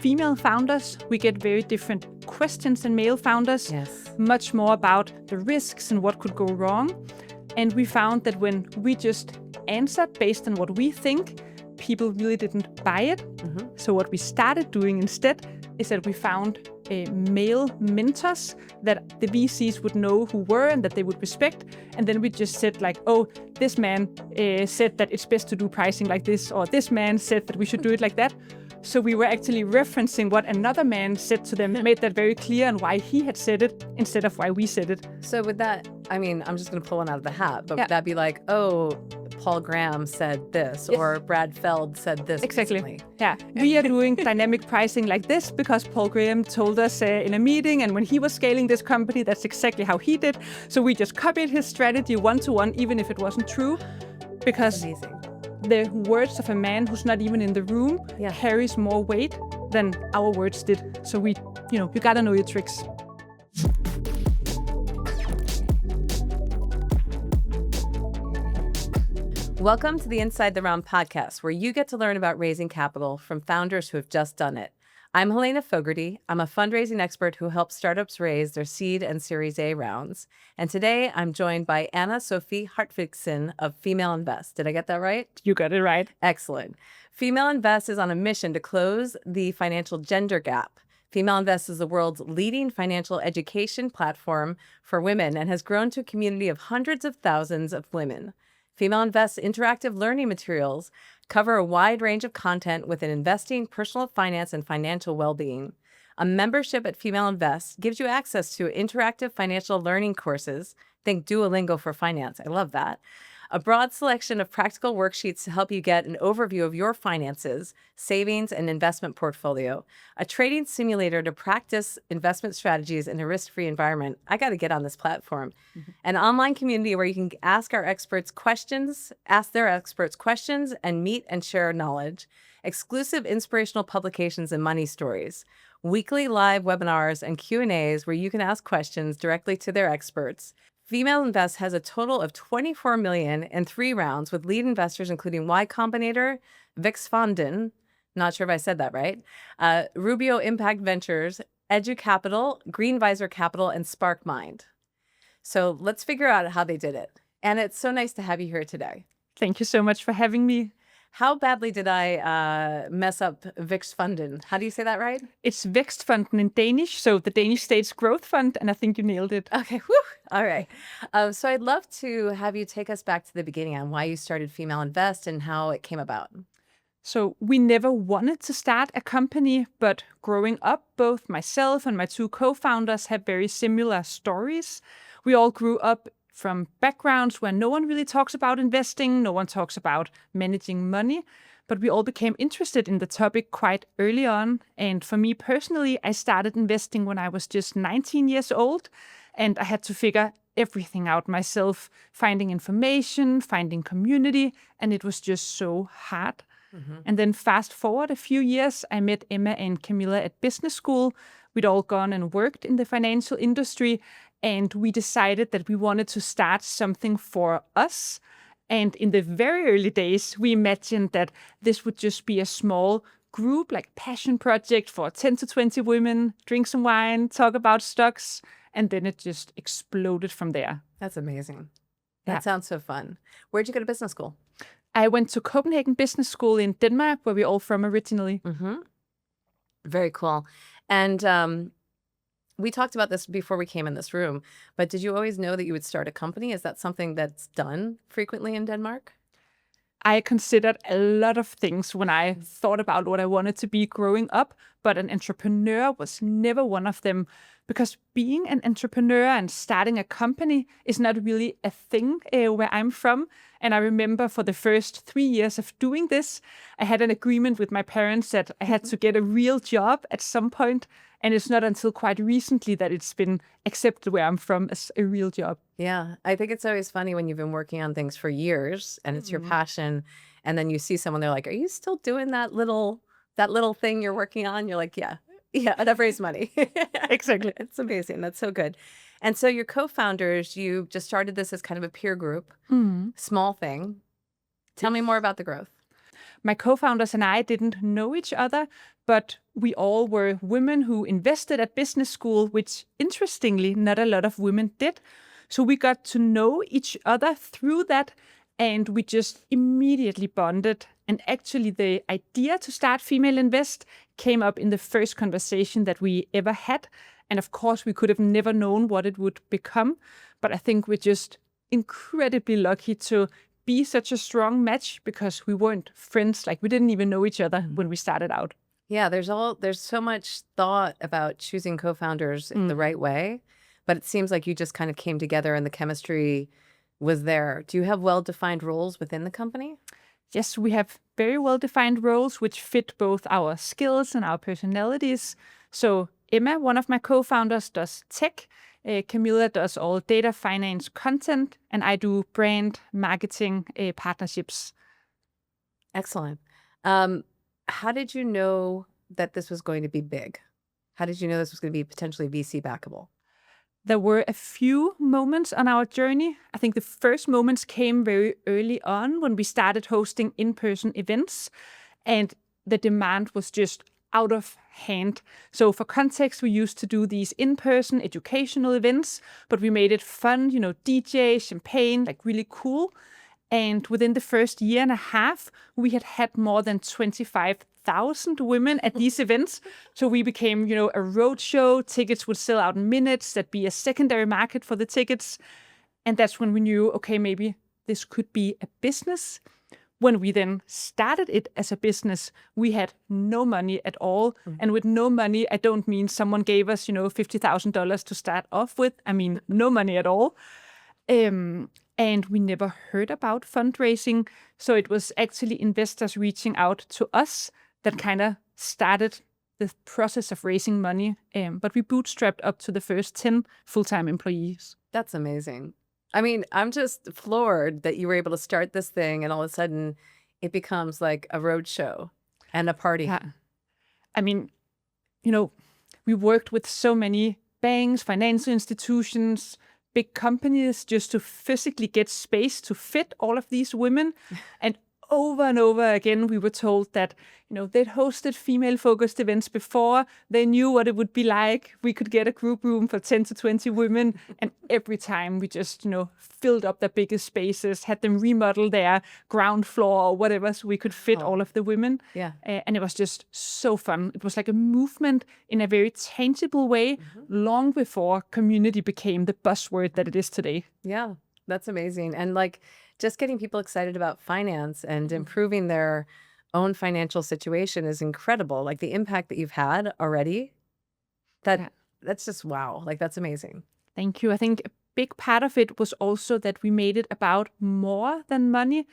female founders, we get very different questions than male founders. Yes. Much more about the risks and what could go wrong. And we found that when we just answered based on what we think, people really didn't buy it. So what we started doing instead is that we found male mentors that the VCs would know who were and that they would respect. And then we just said like, oh, this man said that it's best to do pricing like this, or this man said that we should do it like that. So we were actually referencing what another man said to them, made that very clear and why he had said it instead of why we said it. So would that, I mean, I'm just going to pull one out of the hat, but would that be like, oh, Paul Graham said this, or Brad Feld said this? Exactly. Recently. Yeah. We are doing dynamic pricing like this because Paul Graham told us in a meeting, and when he was scaling this company, that's exactly how he did. So we just copied his strategy one-to-one, even if it wasn't true, because the words of a man who's not even in the room carries more weight than our words did. So you gotta know your tricks. Welcome to the Inside the Round podcast, where you get to learn about raising capital from founders who have just done it. I'm Helena Fogarty. I'm a fundraising expert who helps startups raise their seed and Series A rounds. And today I'm joined by Anna Sophie Hartvigsen of Female Invest. Did I get that right? You got it right. Excellent. Female Invest is on a mission to close the financial gender gap. Female Invest is the world's leading financial education platform for women and has grown to a community of hundreds of thousands of women. Female Invest's interactive learning materials cover a wide range of content within investing, personal finance, and financial well-being. A membership at Female Invest gives you access to interactive financial learning courses. Think Duolingo for finance. I love that. A broad selection of practical worksheets to help you get an overview of your finances, savings, and investment portfolio. A trading simulator to practice investment strategies in a risk-free environment. I got to get on this platform. An online community where you can ask their experts questions, and meet and share knowledge. Exclusive inspirational publications and money stories. Weekly live webinars and Q&As where you can ask questions directly to their experts. Female Invest has a total of 24 million in 3 rounds with lead investors including Y Combinator, Vix Fonden, not sure if I said that right, Rubio Impact Ventures, Edu Capital, Green Visor Capital, and Spark Mind. So let's figure out how they did it. And it's so nice to have you here today. Thank you so much for having me. How badly did I mess up Vix Fonden? How do you say that right? It's Vækstfonden in Danish, so the Danish State's Growth Fund, and I think you nailed it. Okay, whew. All right. So I'd love to have you take us back to the beginning on why you started Female Invest and how it came about. So we never wanted to start a company, but growing up, both myself and my 2 co-founders have very similar stories. We all grew up from backgrounds where no one really talks about investing, no one talks about managing money, but we all became interested in the topic quite early on. And for me personally, I started investing when I was just 19 years old, and I had to figure everything out myself, finding information, finding community, and it was just so hard. And then fast forward a few years, I met Emma and Camilla at business school. We'd all gone and worked in the financial industry, and we decided that we wanted to start something for us. And in the very early days, we imagined that this would just be a small group, like passion project for 10 to 20 women, drink some wine, talk about stocks, and then it just exploded from there. That's amazing. That sounds so fun. Where'd you go to business school? I went to Copenhagen Business School in Denmark, where we're all from originally. Very cool. And we talked about this before we came in this room, but did you always know that you would start a company? Is that something that's done frequently in Denmark? I considered a lot of things when I thought about what I wanted to be growing up, but an entrepreneur was never one of them, because being an entrepreneur and starting a company is not really a thing where I'm from. And I remember for the first 3 years of doing this, I had an agreement with my parents that I had to get a real job at some point. And it's not until quite recently that it's been accepted where I'm from as a real job. Yeah, I think it's always funny when you've been working on things for years and it's your passion, and then you see someone, they're like, are you still doing that little thing you're working on? You're like, yeah, I've raised money. Exactly. It's amazing. That's so good. And so your co-founders, you just started this as kind of a peer group, small thing. Tell me more about the growth. My co-founders and I didn't know each other, but we all were women who invested at business school, which interestingly, not a lot of women did. So we got to know each other through that, and we just immediately bonded. And actually, the idea to start Female Invest came up in the first conversation that we ever had. And of course, we could have never known what it would become. But I think we're just incredibly lucky to be such a strong match, because we weren't friends. Like, we didn't even know each other when we started out. Yeah, there's so much thought about choosing co-founders in the right way, but it seems like you just kind of came together and the chemistry was there. Do you have well-defined roles within the company? Yes, we have very well-defined roles which fit both our skills and our personalities. So Emma, one of my co-founders, does tech. Camilla does all data, finance, content, and I do brand, marketing, partnerships. Excellent. How did you know that this was going to be big? How did you know this was going to be potentially VC backable? There were a few moments on our journey. I think the first moments came very early on when we started hosting in-person events, and the demand was just out of hand. So for context, we used to do these in-person educational events, but we made it fun, DJ, champagne, like really cool. And within the first year and a half, we had more than 25,000 women at these events. So we became, a road show. Tickets would sell out in minutes. That'd be a secondary market for the tickets. And that's when we knew, okay, maybe this could be a business. When we then started it as a business, we had no money at all. And with no money, I don't mean someone gave us, $50,000 to start off with. I mean, no money at all. And we never heard about fundraising. So it was actually investors reaching out to us that kind of started the process of raising money. But we bootstrapped up to the first 10 full-time employees. That's amazing. I mean, I'm just floored that you were able to start this thing and all of a sudden it becomes like a road show and a party. Yeah. I mean, we worked with so many banks, financial institutions, big companies just to physically get space to fit all of these women. And over again, we were told that, they'd hosted female-focused events before. They knew what it would be like. We could get a group room for 10 to 20 women. And every time we just, filled up their biggest spaces, had them remodel their ground floor or whatever so we could fit all of the women. Yeah. And it was just so fun. It was like a movement in a very tangible way, long before community became the buzzword that it is today. Yeah, that's amazing. And like just getting people excited about finance and improving their own financial situation is incredible. Like the impact that you've had already, that's just wow. Like that's amazing. Thank you. I think a big part of it was also that we made it about more than money,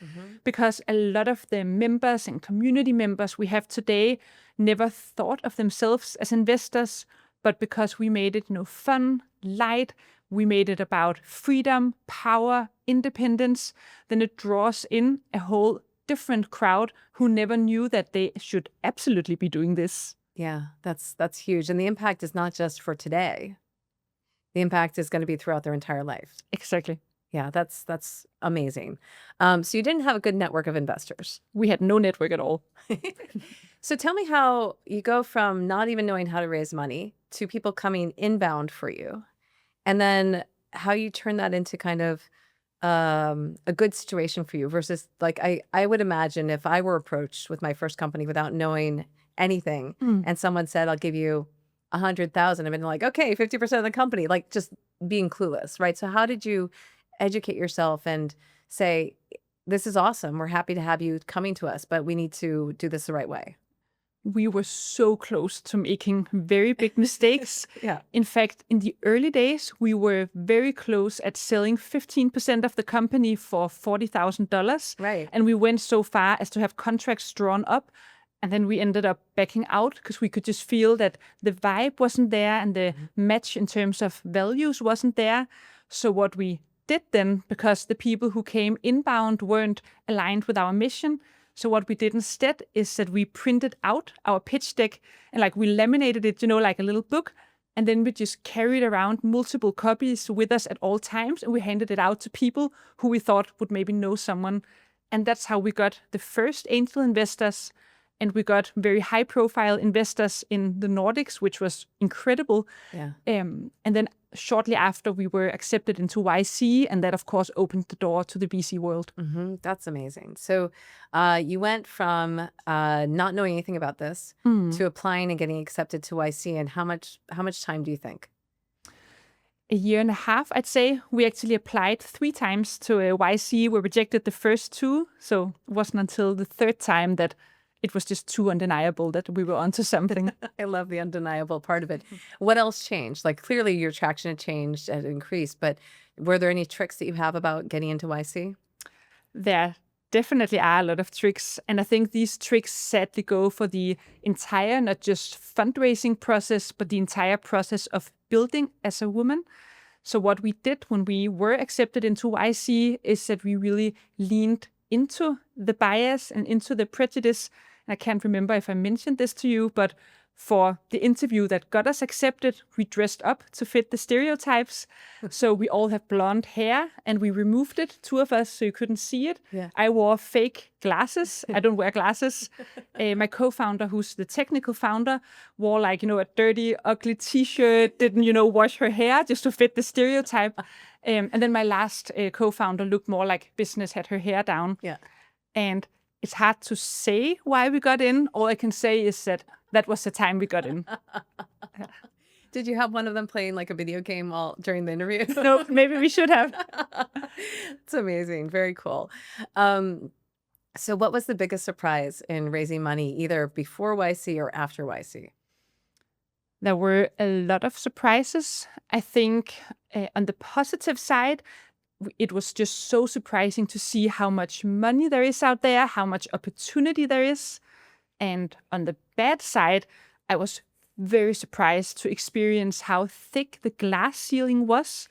because a lot of the members and community members we have today never thought of themselves as investors, but because we made it, fun, light, we made it about freedom, power, independence, then it draws in a whole different crowd who never knew that they should absolutely be doing this. Yeah, that's huge. And the impact is not just for today. The impact is going to be throughout their entire life. Exactly. Yeah, that's amazing. So you didn't have a good network of investors. We had no network at all. So tell me how you go from not even knowing how to raise money to people coming inbound for you, and then how you turn that into kind of a good situation for you versus like I would imagine if I were approached with my first company without knowing anything and someone said, I'll give you 100,000, I've been like, okay, 50% of the company, like just being clueless, right? So how did you educate yourself and say, this is awesome, we're happy to have you coming to us, but we need to do this the right way? We were so close to making very big mistakes. Yeah. In fact, in the early days, we were very close at selling 15% of the company for $40,000. Right. And we went so far as to have contracts drawn up. And then we ended up backing out because we could just feel that the vibe wasn't there and the match in terms of values wasn't there. So what we did then, because the people who came inbound weren't aligned with our mission, so what we did instead is that we printed out our pitch deck and like we laminated it, like a little book. And then we just carried around multiple copies with us at all times. And we handed it out to people who we thought would maybe know someone. And that's how we got the first angel investors. and we got very high-profile investors in the Nordics, which was incredible. Yeah. And then shortly after, we were accepted into YC, and that, of course, opened the door to the VC world. That's amazing. So you went from not knowing anything about this to applying and getting accepted to YC. And how much time do you think? A year and a half, I'd say. We actually applied 3 times to YC. We rejected the first 2, so it wasn't until the 3rd time that it was just too undeniable that we were onto something. I love the undeniable part of it. What else changed? Like, clearly your traction had changed, had increased, but were there any tricks that you have about getting into YC? There definitely are a lot of tricks, and I think these tricks sadly go for the entire, not just fundraising process, but the entire process of building as a woman. So what we did when we were accepted into YC is that we really leaned into the bias and into the prejudice. And I can't remember if I mentioned this to you, but for the interview that got us accepted, we dressed up to fit the stereotypes. So we all have blonde hair, and we removed it, 2 of us, so you couldn't see it. Yeah. I wore fake glasses. I don't wear glasses. My co-founder, who's the technical founder, wore like, a dirty, ugly t-shirt, didn't, wash her hair just to fit the stereotype. And then my last co-founder looked more like business, had her hair down. Yeah. And it's hard to say why we got in. All I can say is that was the time we got in. Did you have one of them playing like a video game during the interview? No, maybe we should have. It's amazing. Very cool. So what was the biggest surprise in raising money, either before YC or after YC? There were a lot of surprises. I think on the positive side, it was just so surprising to see how much money there is out there, how much opportunity there is. And on the bad side, I was very surprised to experience how thick the glass ceiling was.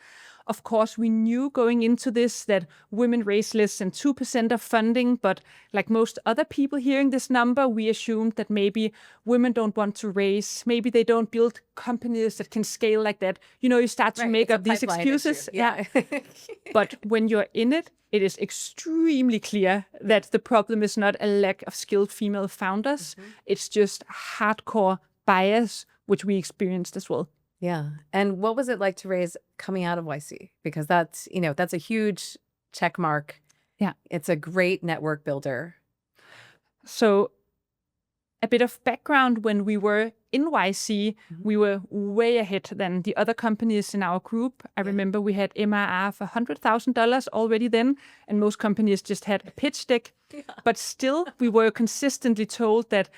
Of course, we knew going into this that women raise less than 2% of funding, but like most other people hearing this number, we assumed that maybe women don't want to raise, maybe they don't build companies that can scale like that. You start to make up these excuses. Yeah. But when you're in it, it is extremely clear that the problem is not a lack of skilled female founders. It's just hardcore bias, which we experienced as well. Yeah. And what was it like to raise coming out of YC? Because that's a huge check mark. Yeah. It's a great network builder. So a bit of background, when we were in YC, we were way ahead than the other companies in our group. I remember we had MRR of $100,000 already then, and most companies just had a pitch deck. Yeah. But still, we were consistently told that,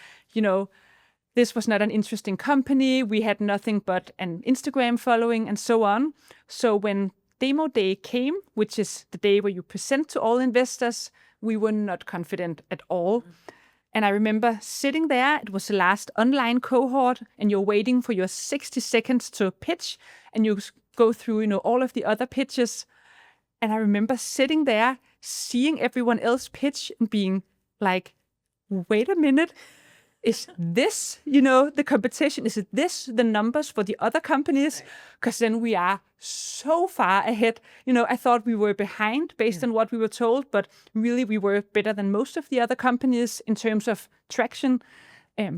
this was not an interesting company. We had nothing but an Instagram following and so on. So when demo day came, which is the day where you present to all investors, we were not confident at all. And I remember sitting there, it was the last online cohort, and you're waiting for your 60 seconds to pitch, and you go through, all of the other pitches. And I remember sitting there, seeing everyone else pitch and being like, wait a minute. Is this, the competition? Is it this, the numbers for the other companies? Because then we are so far ahead. I thought we were behind based on what we were told, but really we were better than most of the other companies in terms of traction.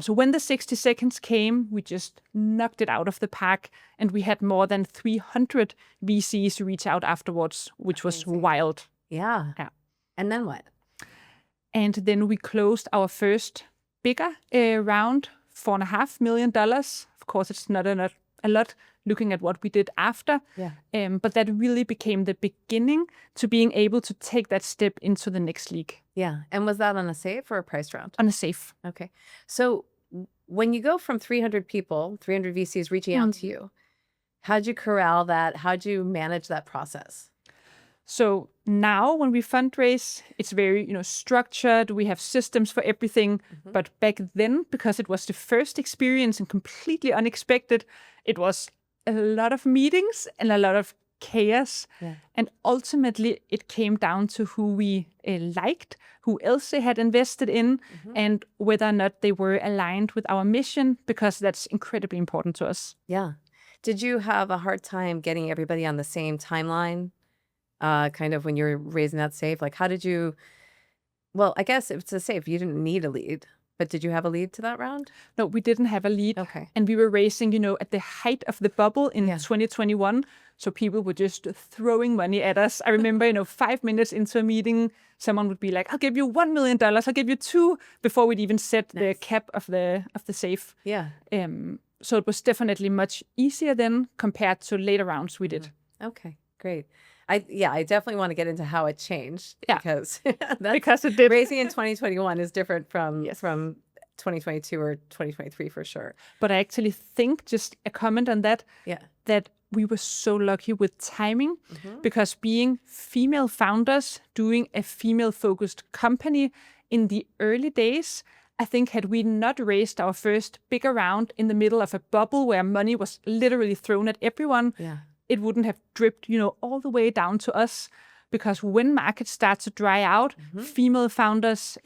So when the 60 seconds came, we just knocked it out of the park, and we had more than 300 VCs reach out afterwards, which was wild. Yeah. And then what? And then we closed our first bigger round, $4.5 million. Of course, it's not a lot looking at what we did after. Yeah. But that really became the beginning to being able to take that step into the next league. Yeah. And was that on a safe or a price round? On a safe. Okay. So when you go from 300 people, 300 VCs reaching out to you, how'd you corral that? How'd you manage that process? So now when we fundraise, it's very, structured. We have systems for everything. But back then, because it was the first experience and completely unexpected, it was a lot of meetings and a lot of chaos. Yeah. And ultimately, it came down to who we liked, who else they had invested in, and whether or not they were aligned with our mission, because that's incredibly important to us. Yeah. Did you have a hard time getting everybody on the same timeline? Kind of when you're raising that safe, like how did you, well, I guess if it's a safe, you didn't need a lead. But did you have a lead to that round? No, we didn't have a lead. Okay. And we were raising, at the height of the bubble in 2021. So people were just throwing money at us. I remember, 5 minutes into a meeting, someone would be like, I'll give you $1 million. I'll give you 2 before we'd even set the cap of the safe. Yeah. So it was definitely much easier then compared to later rounds we did. Okay, great. I definitely want to get into how it changed because because it did. Raising in 2021 is different from 2022 or 2023 for sure. But I actually think, just a comment on that, that we were so lucky with timing because being female founders, doing a female-focused company in the early days, I think had we not raised our first bigger round in the middle of a bubble where money was literally thrown at everyone, it wouldn't have dripped, all the way down to us. Because when markets start to dry out, female founders,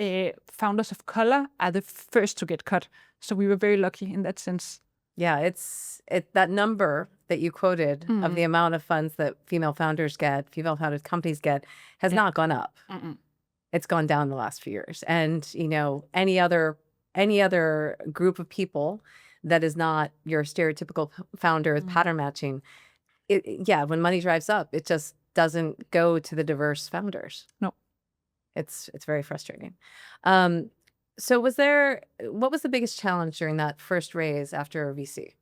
founders of color, are the first to get cut. So we were very lucky in that sense. Yeah, it's that number that you quoted of the amount of funds that female founders get, female founded companies get, has not gone up. It's gone down the last few years. And any other group of people that is not your stereotypical founder with pattern matching, when money drives up, it just doesn't go to the diverse founders. No. It's very frustrating. So what was the biggest challenge during that first raise after VC?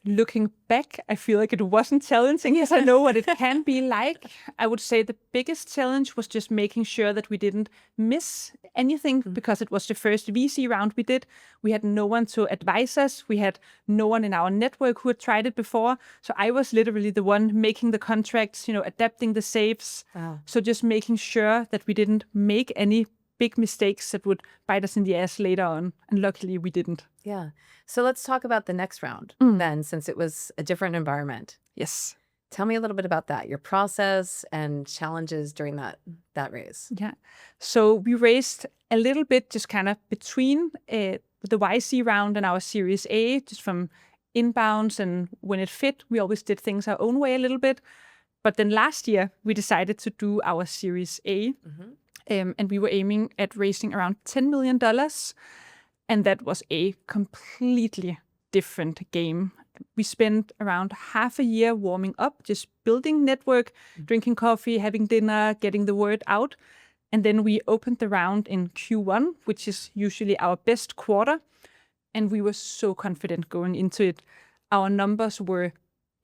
Looking back, I feel like it wasn't challenging. Yes, I know what it can be like. I would say the biggest challenge was just making sure that we didn't miss anything because it was the first VC round we did. We had no one to advise us. We had no one in our network who had tried it before. So I was literally the one making the contracts, adapting the safes. Wow. So just making sure that we didn't make any big mistakes that would bite us in the ass later on. And luckily we didn't. Yeah. So let's talk about the next round then, since it was a different environment. Yes. Tell me a little bit about that, your process and challenges during that raise. Yeah. So we raised a little bit just kind of between the YC round and our Series A, just from inbounds, and when it fit, we always did things our own way a little bit. But then last year, we decided to do our Series A. And we were aiming at raising around $10 million. And that was a completely different game. We spent around half a year warming up, just building network, drinking coffee, having dinner, getting the word out. And then we opened the round in Q1, which is usually our best quarter. And we were so confident going into it. Our numbers were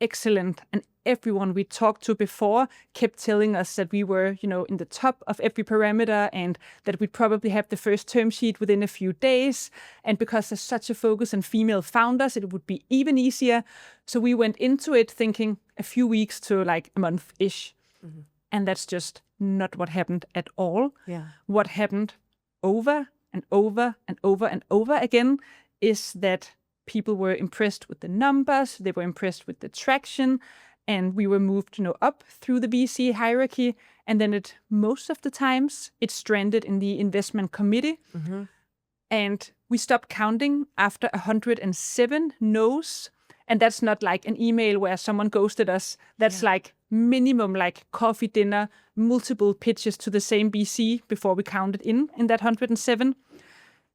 excellent, and everyone we talked to before kept telling us that we were, in the top of every parameter and that we'd probably have the first term sheet within a few days. And because there's such a focus on female founders, it would be even easier. So we went into it thinking a few weeks to like a month-ish. And that's just not what happened at all. Yeah. What happened over and over and over and over again is that people were impressed with the numbers, they were impressed with the traction, and we were moved, up through the VC hierarchy. And then most of the times, it stranded in the investment committee. And we stopped counting after 107 no's. And that's not like an email where someone ghosted us. That's like minimum like coffee dinner, multiple pitches to the same VC before we counted in that 107.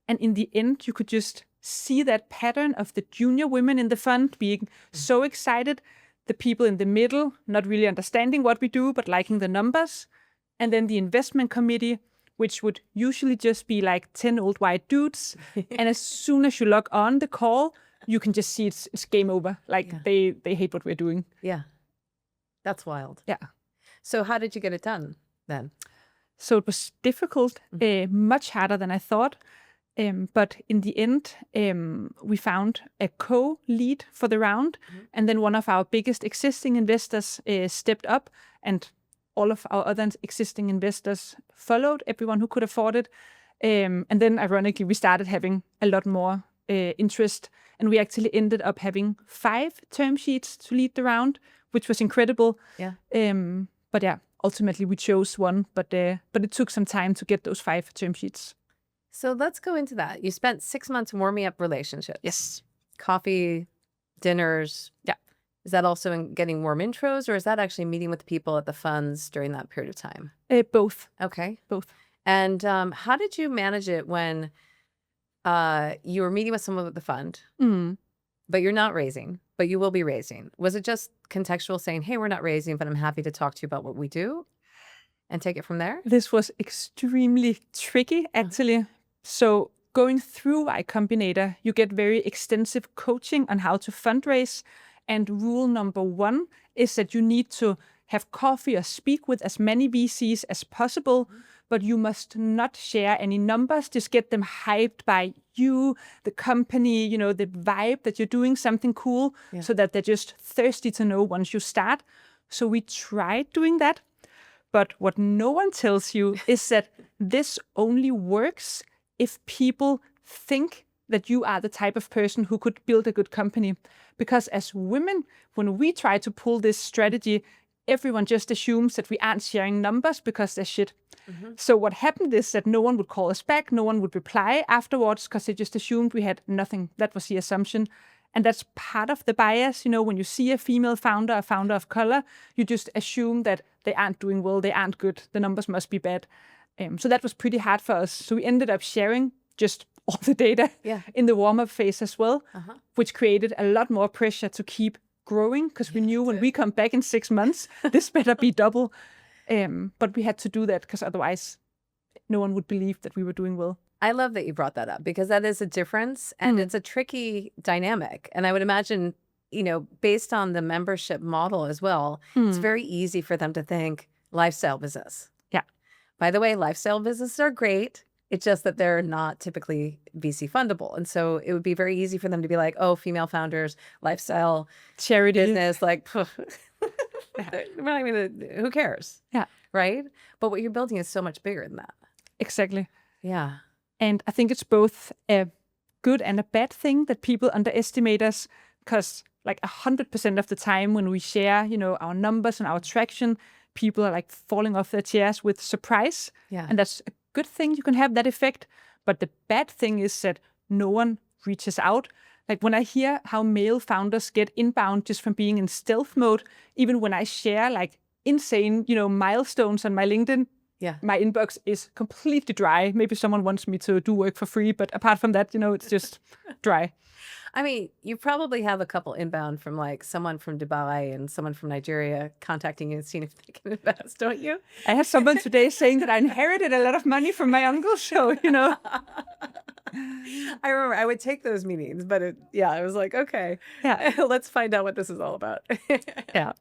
And in the end, you could just see that pattern of the junior women in the fund being so excited, the people in the middle not really understanding what we do, but liking the numbers, and then the investment committee, which would usually just be like 10 old white dudes. And as soon as you log on the call, you can just see it's game over. Like they hate what we're doing. Yeah. That's wild. Yeah. So how did you get it done then? So it was difficult, much harder than I thought. But in the end, we found a co-lead for the round. And then one of our biggest existing investors stepped up, and all of our other existing investors followed, everyone who could afford it. And then ironically, we started having a lot more interest. And we actually ended up having 5 term sheets to lead the round, which was incredible. Yeah. But yeah, ultimately we chose one, but it took some time to get those 5 term sheets. So let's go into that. You spent 6 months warming up relationships. Yes. Coffee, dinners. Yeah. Is that also in getting warm intros, or is that actually meeting with people at the funds during that period of time? Both. Okay. Both. And how did you manage it when you were meeting with someone with the fund, but you're not raising, but you will be raising? Was it just contextual saying, hey, we're not raising, but I'm happy to talk to you about what we do and take it from there? This was extremely tricky, actually. So going through Y Combinator, you get very extensive coaching on how to fundraise. And rule number 1 is that you need to have coffee or speak with as many VCs as possible, but you must not share any numbers. Just get them hyped by you, the company, the vibe that you're doing something cool, so that they're just thirsty to know once you start. So we tried doing that. But what no one tells you is that this only works if people think that you are the type of person who could build a good company. Because as women, when we try to pull this strategy, everyone just assumes that we aren't sharing numbers because they're shit. So what happened is that no one would call us back, no one would reply afterwards because they just assumed we had nothing. That was the assumption. And that's part of the bias. When you see a female founder, a founder of color, you just assume that they aren't doing well, they aren't good, the numbers must be bad. So that was pretty hard for us. So we ended up sharing just all the data in the warm-up phase as well, which created a lot more pressure to keep growing because we knew when we come back in 6 months, this better be double. But we had to do that because otherwise no one would believe that we were doing well. I love that you brought that up because that is a difference and it's a tricky dynamic. And I would imagine, based on the membership model as well, it's very easy for them to think lifestyle business. Yeah. By the way, lifestyle businesses are great. It's just that they're not typically VC fundable. And so it would be very easy for them to be like, oh, female founders, lifestyle, charity business, like, who cares? Yeah. Right? But what you're building is so much bigger than that. Exactly. Yeah. And I think it's both a good and a bad thing that people underestimate us because like 100% of the time when we share, our numbers and our traction, people are like falling off their chairs with surprise. Yeah. And that's a good thing. You can have that effect. But the bad thing is that no one reaches out. Like when I hear how male founders get inbound just from being in stealth mode, even when I share like insane, milestones on my LinkedIn, my inbox is completely dry. Maybe someone wants me to do work for free, but apart from that, it's just dry. I mean, you probably have a couple inbound from like someone from Dubai and someone from Nigeria contacting you and seeing if they can invest, don't you? I had someone today saying that I inherited a lot of money from my uncle, so, I remember I would take those meetings, but I was like, okay, let's find out what this is all about. Yeah.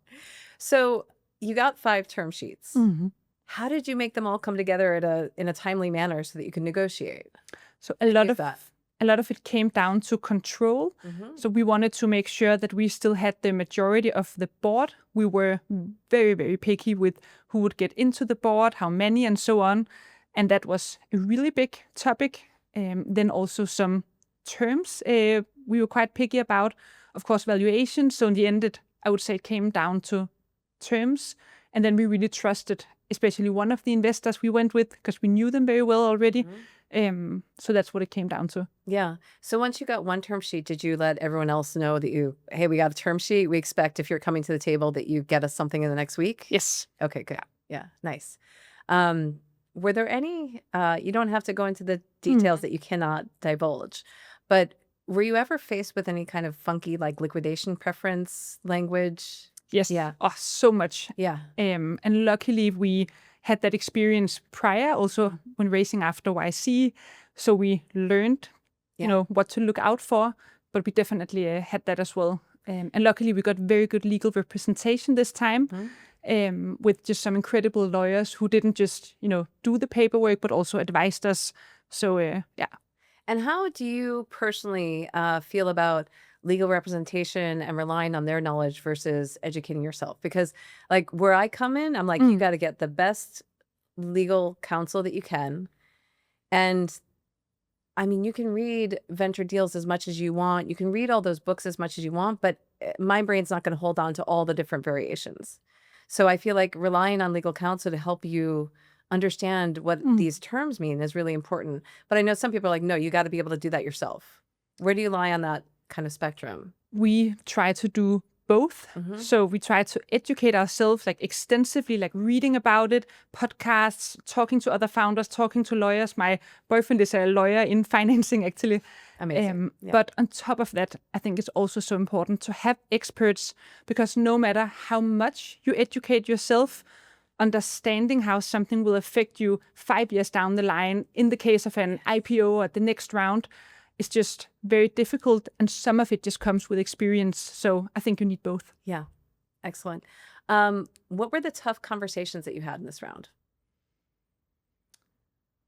So you got 5 term sheets. Mm-hmm. How did you make them all come together in a timely manner so that you can negotiate? So a lot of it came down to control. So we wanted to make sure that we still had the majority of the board. We were very, very picky with who would get into the board, how many, and so on. And that was a really big topic. Then also some terms we were quite picky about. Of course, valuation. So in the end, I would say it came down to terms. And then we really trusted, especially one of the investors we went with, because we knew them very well already. So that's what it came down to. Yeah. So once you got one term sheet, did you let everyone else know that hey, we got a term sheet. We expect if you're coming to the table that you get us something in the next week? Yes. Okay, good. Yeah, nice. Were there any, you don't have to go into the details that you cannot divulge, but were you ever faced with any kind of funky like liquidation preference language? Yes. Yeah. Oh, so much. Yeah. And luckily we had that experience prior also when racing after YC. So we learned, what to look out for, but we definitely had that as well. And luckily we got very good legal representation this time with just some incredible lawyers who didn't just, do the paperwork, but also advised us. So, yeah. And how do you personally feel about legal representation and relying on their knowledge versus educating yourself? Because like where I come in, I'm like, you got to get the best legal counsel that you can. And I mean, you can read Venture Deals as much as you want. You can read all those books as much as you want, but my brain's not going to hold on to all the different variations. So I feel like relying on legal counsel to help you understand what these terms mean is really important. But I know some people are like, no, you got to be able to do that yourself. Where do you lie on that kind of spectrum? We try to do both. So we try to educate ourselves like extensively, like reading about it, podcasts, talking to other founders, talking to lawyers. My boyfriend is a lawyer in financing, actually. Amazing. But on top of that, I think it's also so important to have experts, because no matter how much you educate yourself, understanding how something will affect you 5 years down the line, in the case of an IPO or the next round, is just very difficult. And some of it just comes with experience. So I think you need both. Yeah. Excellent. What were the tough conversations that you had in this round?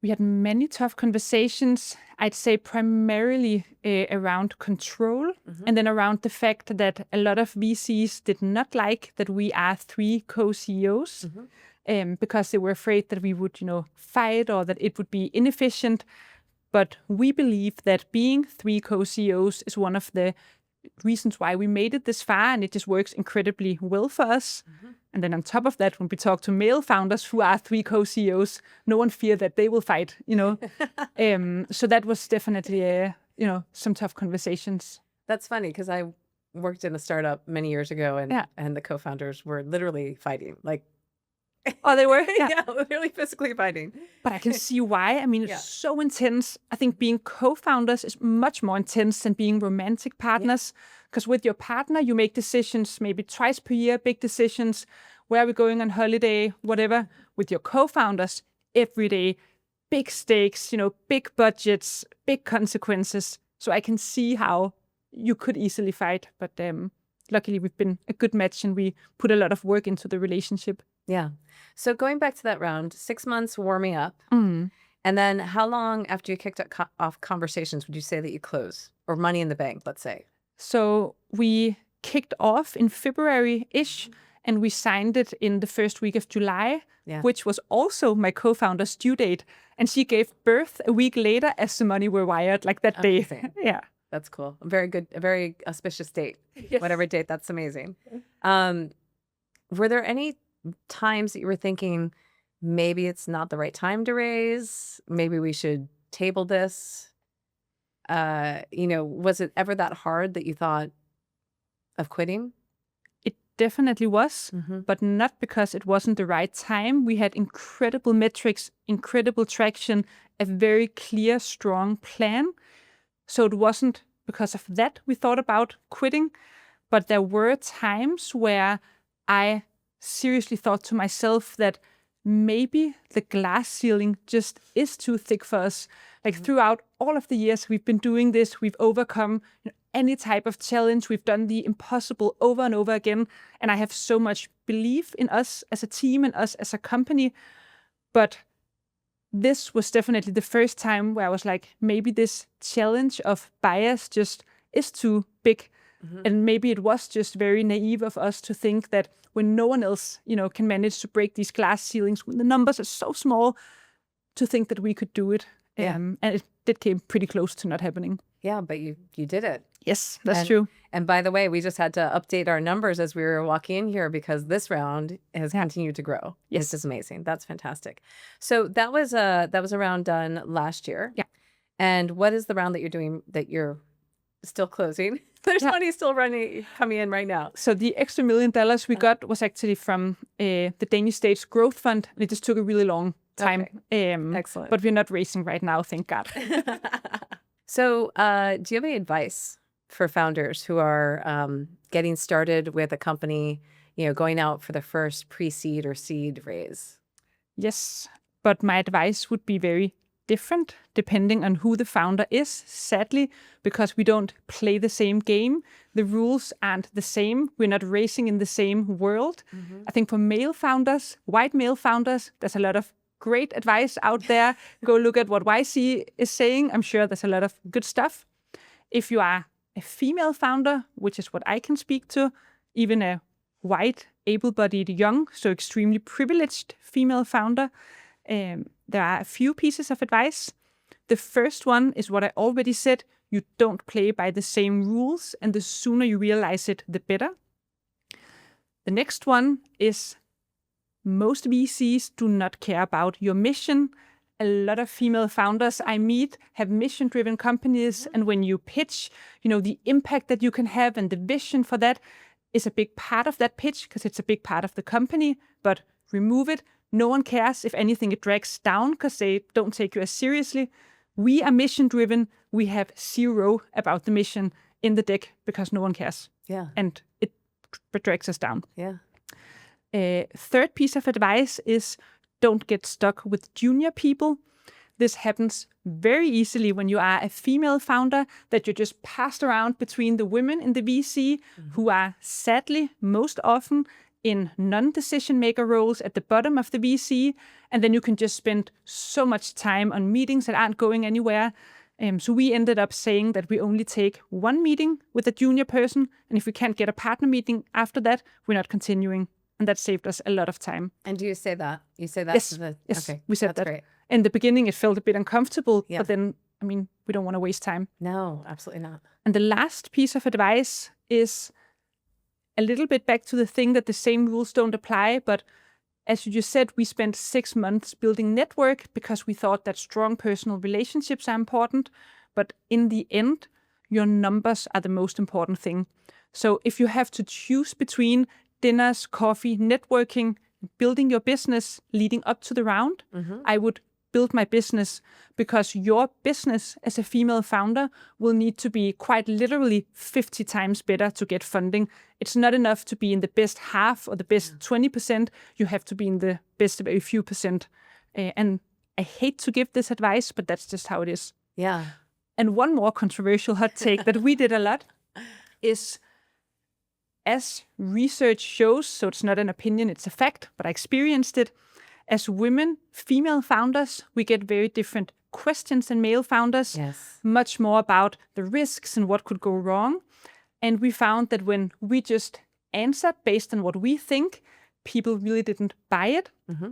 We had many tough conversations, I'd say primarily around control, and then around the fact that a lot of VCs did not like that we are 3 co-CEOs, because they were afraid that we would, fight or that it would be inefficient. But we believe that being 3 co-CEOs is one of the reasons why we made it this far, and it just works incredibly well for us. And then on top of that, when we talk to male founders who are 3 co-CEOs, no one fear that they will fight, So that was definitely, some tough conversations. That's funny, because I worked in a startup many years ago, and the co-founders were literally fighting. Like, oh, they were? Yeah, literally physically fighting. But I can see why. I mean, it's so intense. I think being co-founders is much more intense than being romantic partners. Because with your partner, you make decisions maybe twice per year, big decisions. Where are we going on holiday, whatever. With your co-founders, every day, big stakes, big budgets, big consequences. So I can see how you could easily fight. But luckily, we've been a good match, and we put a lot of work into the relationship. Yeah. So going back to that round, 6 months warming up. And then how long after you kicked off conversations would you say that you close? Or money in the bank, let's say? So we kicked off in February-ish, and we signed it in the first week of July, which was also my co-founder's due date. And she gave birth a week later as the money were wired, like that day. Yeah. That's cool. A very auspicious date. Yes. Whatever date, that's amazing. Were there any times that you were thinking, maybe it's not the right time to raise, maybe we should table this? Was it ever that hard that you thought of quitting? It definitely was, but not because it wasn't the right time. We had incredible metrics, incredible traction, a very clear, strong plan. So it wasn't because of that we thought about quitting, but there were times where I seriously thought to myself that maybe the glass ceiling just is too thick for us. Like throughout all of the years we've been doing this, we've overcome any type of challenge. We've done the impossible over and over again. And I have so much belief in us as a team and us as a company. But this was definitely the first time where I was like, maybe this challenge of bias just is too big. And maybe it was just very naive of us to think that when no one else, can manage to break these glass ceilings, when the numbers are so small, to think that we could do it. And it came pretty close to not happening. Yeah, but you did it. Yes, that's true. And by the way, we just had to update our numbers as we were walking in here, because this round has continued to grow. Yes. This is amazing. That's fantastic. So that was a round done last year. Yeah. And what is the round that you're doing that you're still closing? There's money still coming in right now. So the extra $1 million we got was actually from the Danish State's Growth Fund. And it just took a really long time. Okay. Excellent. But we're not racing right now, thank God. So do you have any advice for founders who are getting started with a company, going out for the first pre-seed or seed raise? Yes, but my advice would be very different depending on who the founder is, sadly, because we don't play the same game. The rules aren't the same. We're not racing in the same world. I think for male founders, white male founders, there's a lot of great advice out there. Go look at what YC is saying. I'm sure there's a lot of good stuff. If you are a female founder, which is what I can speak to, even a white, able-bodied, young, so extremely privileged female founder, there are a few pieces of advice. The first one is what I already said. You don't play by the same rules, and the sooner you realize it, the better. The next one is most VCs do not care about your mission. A lot of female founders I meet have mission-driven companies, and when you pitch, the impact that you can have and the vision for that, is a big part of that pitch because it's a big part of the company, but remove it. No one cares. If anything, it drags down because they don't take you as seriously. We are mission-driven. We have zero about the mission in the deck because no one cares. Yeah. And it drags us down. Yeah. Third piece of advice is don't get stuck with junior people. This happens very easily when you are a female founder, that you're just passed around between the women in the VC who are sadly most often in non-decision maker roles at the bottom of the VC. And then you can just spend so much time on meetings that aren't going anywhere. So we ended up saying that we only take one meeting with a junior person. And if we can't get a partner meeting after that, we're not continuing. And that saved us a lot of time. And do you say that? You say that? Yes, yes, okay. we said That's that. Great. In the beginning, it felt a bit uncomfortable, Yeah. but then, we don't want to waste time. No, absolutely not. And the last piece of advice is a little bit back to the thing that the same rules don't apply, but as you just said, we spent 6 months building network because we thought that strong personal relationships are important, but in the end, your numbers are the most important thing. So if you have to choose between dinners, coffee, networking, building your business leading up to the round, I would build my business because your business as a female founder will need to be quite literally 50 times better to get funding. It's not enough to be in the best half or the best 20%. You have to be in the best very few percent. And I hate to give this advice, but that's just how it is. Yeah. And one more controversial hot take that we did a lot is, as research shows, so it's not an opinion, it's a fact, but I experienced it, as women, female founders, we get very different questions than male founders. Yes. Much more about the risks and what could go wrong. And we found that when we just answered based on what we think, people really didn't buy it.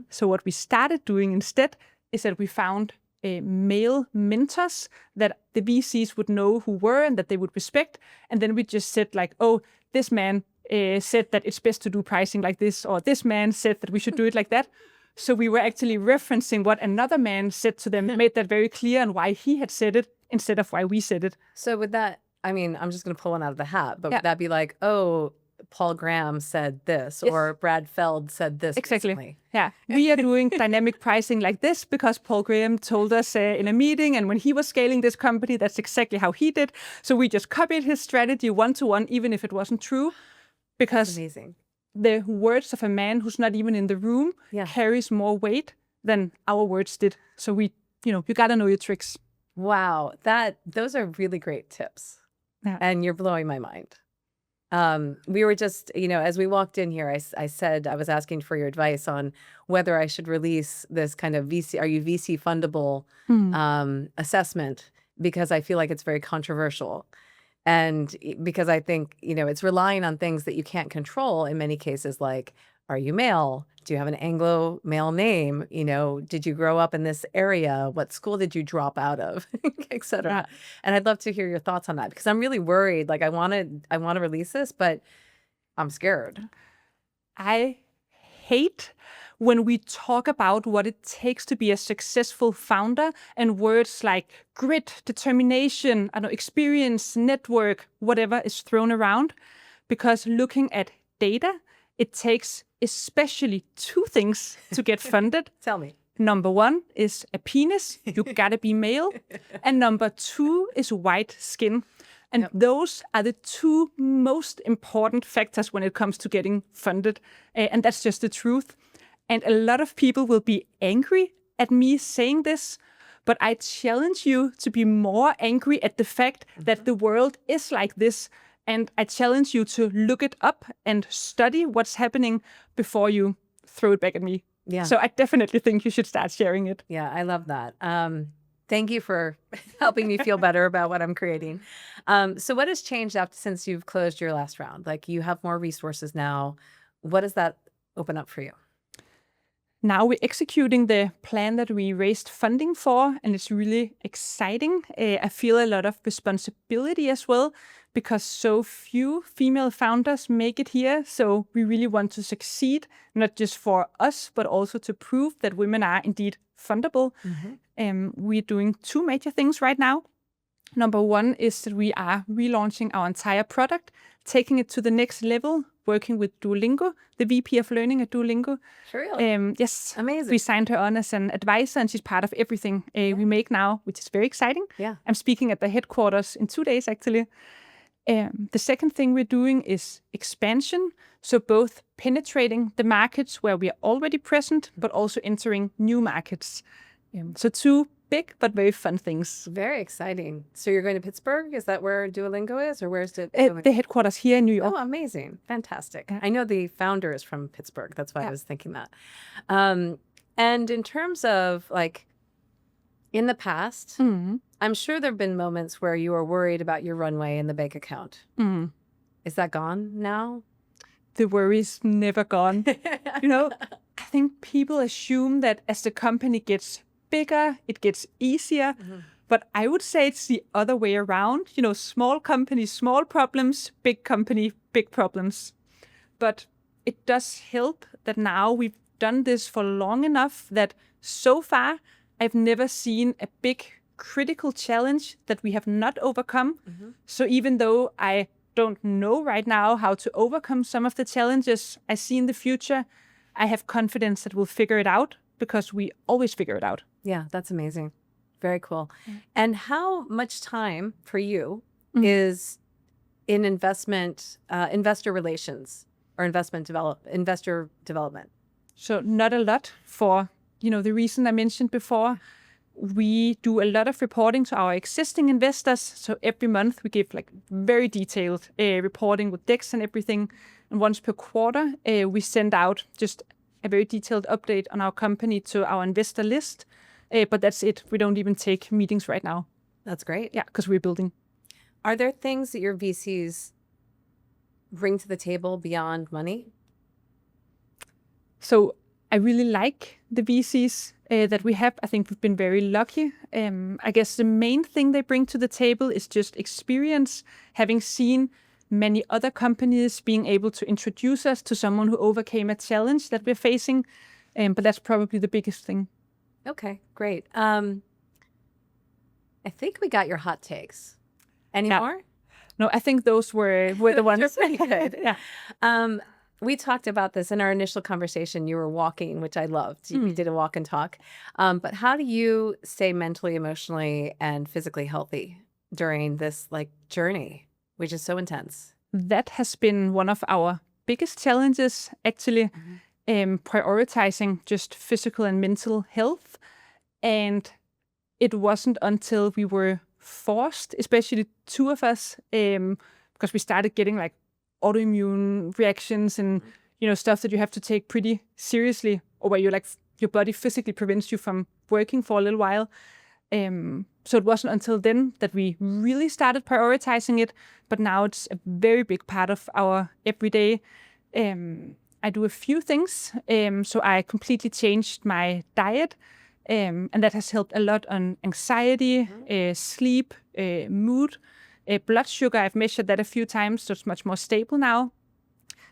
So what we started doing instead is that we found male mentors that the VCs would know who were and that they would respect. And then we just said like, oh, this man said that it's best to do pricing like this, or this man said that we should do it like that. So we were actually referencing what another man said to them, made that very clear and why he had said it instead of why we said it. So would that, I'm just going to pull one out of the hat, but Yeah. would that be like, oh, Paul Graham said this, Yes. or Brad Feld said this Exactly. recently? Yeah, we are doing dynamic pricing like this because Paul Graham told us in a meeting, and when he was scaling this company, that's exactly how he did. So we just copied his strategy one-to-one, even if it wasn't true, because Amazing. the words of a man who's not even in the room carries more weight than our words did. So we, you gotta know your tricks. Wow, those are really great tips. Yeah. And you're blowing my mind. We were just, as we walked in here, I said, I was asking for your advice on whether I should release this kind of VC, are you VC fundable assessment, because I feel like it's very controversial. And because I think, it's relying on things that you can't control in many cases, like, are you male? Do you have an Anglo male name? Did you grow up in this area? What school did you drop out of, et cetera? Yeah. And I'd love to hear your thoughts on that, because I'm really worried. Like, I want to release this, but I'm scared. I hate when we talk about what it takes to be a successful founder and words like grit, determination, experience, network, whatever is thrown around, because looking at data, it takes especially 2 things to get funded. Tell me. Number 1 is a penis. You gotta be male. And number 2 is white skin. And those are the 2 most important factors when it comes to getting funded. And that's just the truth. And a lot of people will be angry at me saying this, but I challenge you to be more angry at the fact that the world is like this. And I challenge you to look it up and study what's happening before you throw it back at me. Yeah. So I definitely think you should start sharing it. Yeah, I love that. Thank you for helping me feel better about what I'm creating. So what has changed since you've closed your last round? Like, you have more resources now. What does that open up for you? Now we're executing the plan that we raised funding for, and it's really exciting. I feel a lot of responsibility as well, because so few female founders make it here. So we really want to succeed, not just for us, but also to prove that women are indeed fundable. We're doing 2 major things right now. Number one is that we are relaunching our entire product, taking it to the next level, working with Duolingo, the VP of Learning at Duolingo. Really? Yes. Amazing. We signed her on as an advisor, and she's part of everything we make now, which is very exciting. Yeah. I'm speaking at the headquarters in 2 days, actually. The second thing we're doing is expansion. So both penetrating the markets where we are already present, but also entering new markets. So 2 big but very fun things. Very exciting. So you're going to Pittsburgh? Is that where Duolingo is, or where's it? The headquarters here in New York. Oh, amazing. Fantastic. Yeah. I know the founder is from Pittsburgh. That's why I was thinking that. And in terms of like in the past, I'm sure there have been moments where you were worried about your runway in the bank account. Is that gone now? The worry's never gone. I think people assume that as the company gets bigger, it gets easier. But I would say it's the other way around. Small company, small problems, big company, big problems. But it does help that now we've done this for long enough that so far I've never seen a big critical challenge that we have not overcome. So even though I don't know right now how to overcome some of the challenges I see in the future, I have confidence that we'll figure it out because we always figure it out. Yeah, that's amazing. Very cool. And how much time for you is in investor relations or investor development? So not a lot for, the reason I mentioned before. We do a lot of reporting to our existing investors. So every month we give very detailed reporting with decks and everything. And once per quarter, we send out just a very detailed update on our company to our investor list. But that's it. We don't even take meetings right now. That's great. Yeah, because we're building. Are there things that your VCs bring to the table beyond money? So I really like the VCs that we have. I think we've been very lucky. I guess the main thing they bring to the table is just experience, having seen many other companies being able to introduce us to someone who overcame a challenge that we're facing. But that's probably the biggest thing. Okay, great. I think we got your hot takes. Any more? No, I think those were the ones. They're pretty good. Yeah. We talked about this in our initial conversation. You were walking, which I loved. You did a walk and talk. But how do you stay mentally, emotionally, and physically healthy during this journey, which is so intense? That has been one of our biggest challenges, actually. Prioritizing just physical and mental health. And it wasn't until we were forced, especially 2 of us, because we started getting autoimmune reactions and stuff that you have to take pretty seriously, or where your body physically prevents you from working for a little while. So it wasn't until then that we really started prioritizing it, but now it's a very big part of our everyday. I do a few things. So I completely changed my diet, and that has helped a lot on anxiety, sleep, mood. Blood sugar, I've measured that a few times, so it's much more stable now.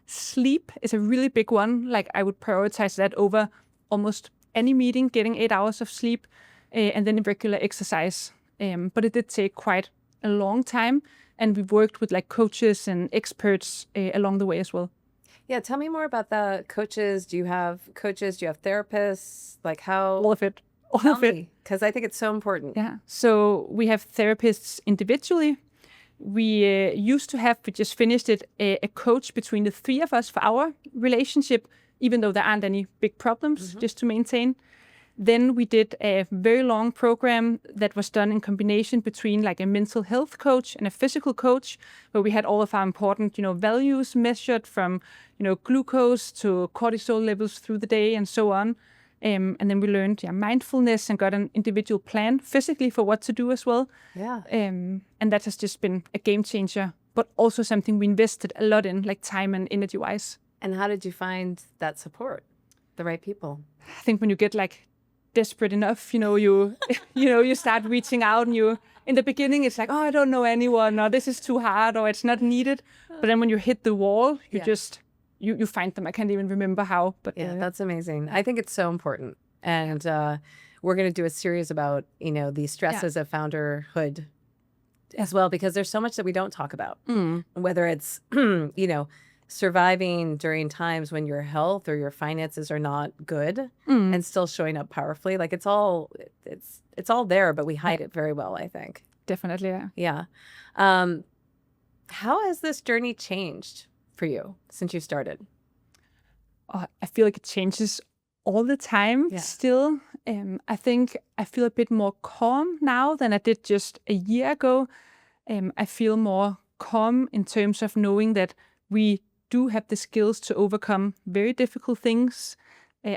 Sleep is a really big one. I would prioritize that over almost any meeting, getting 8 hours of sleep, and then regular exercise. But it did take quite a long time, and we've worked with coaches and experts along the way as well. Yeah, tell me more about the coaches. Do you have coaches? Do you have therapists? How? All of it. All of it. Because I think it's so important. Yeah. So we have therapists individually. We used to have, we just finished it, a coach between the 3 of us for our relationship, even though there aren't any big problems, just to maintain. Then we did a very long program that was done in combination between a mental health coach and a physical coach, where we had all of our important, values measured from, glucose to cortisol levels through the day and so on. And then we learned mindfulness and got an individual plan physically for what to do as well. Yeah. And that has just been a game changer, but also something we invested a lot in, time and energy wise. And how did you find that support? The right people? I think when you get desperate enough, you start reaching out, and in the beginning it's I don't know anyone, or this is too hard, or it's not needed. But then when you hit the wall, you just you find them. I can't even remember how, but that's amazing. I think it's so important. And we're going to do a series about, the stresses of founderhood as well, because there's so much that we don't talk about, whether it's, surviving during times when your health or your finances are not good and still showing up powerfully. Like it's all there, but we hide it very well, I think. Definitely. Yeah. How has this journey changed for you since you started? I feel like it changes all the time still. I think I feel a bit more calm now than I did just a year ago. I feel more calm in terms of knowing that we do have the skills to overcome very difficult things.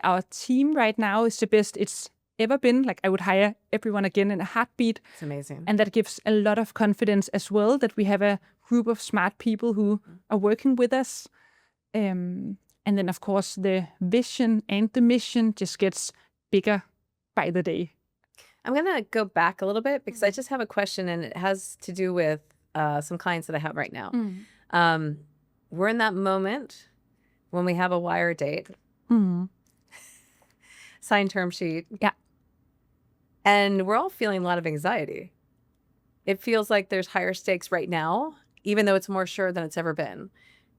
Our team right now is the best it's ever been. Like I would hire everyone again in a heartbeat. It's amazing. And that gives a lot of confidence as well, that we have a group of smart people who are working with us. And then, of course, the vision and the mission just gets bigger by the day. I'm going to go back a little bit because I just have a question, and it has to do with some clients that I have right now. We're in that moment when we have a wire date, signed term sheet. Yeah. And we're all feeling a lot of anxiety. It feels like there's higher stakes right now, even though it's more sure than it's ever been.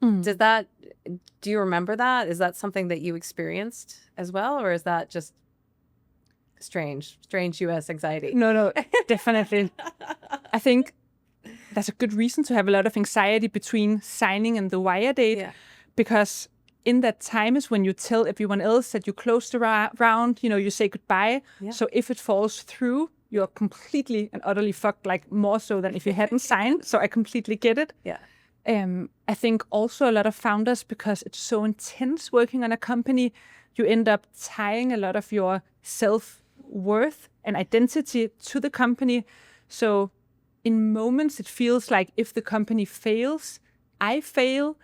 Do you remember that? Is that something that you experienced as well? Or is that just strange US anxiety? No, definitely. I think that's a good reason to have a lot of anxiety between signing and the wire date, because in that time is when you tell everyone else that you close the round, you say goodbye. So if it falls through, you're completely and utterly fucked, like more so than if you hadn't signed. So I completely get it. I think also a lot of founders, because it's so intense working on a company, you end up tying a lot of your self-worth and identity to the company. So in moments, it feels like if the company fails, I fail.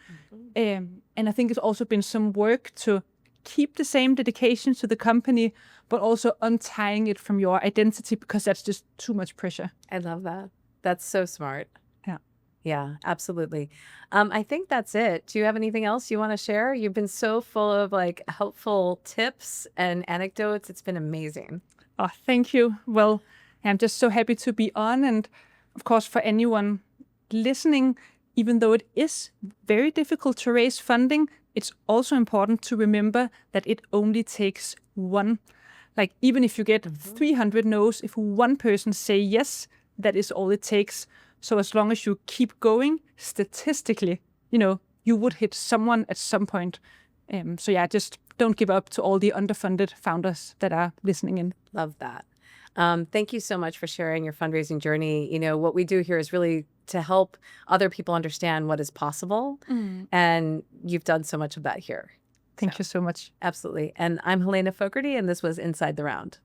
And I think it's also been some work to keep the same dedication to the company, but also untying it from your identity, because that's just too much pressure. I love that. That's so smart. Yeah, absolutely. I think that's it. Do you have anything else you want to share? You've been so full of helpful tips and anecdotes. It's been amazing. Oh, thank you. Well, I'm just so happy to be on. And of course, for anyone listening, even though it is very difficult to raise funding, it's also important to remember that it only takes one. Like even if you get 300 no's, if one person say yes, that is all it takes. So as long as you keep going, statistically, you would hit someone at some point. Just don't give up to all the underfunded founders that are listening in. Love that. Thank you so much for sharing your fundraising journey. What we do here is really to help other people understand what is possible. And you've done so much of that here. Thank you so much. Absolutely. And I'm Helena Fogarty, and this was Inside the Round.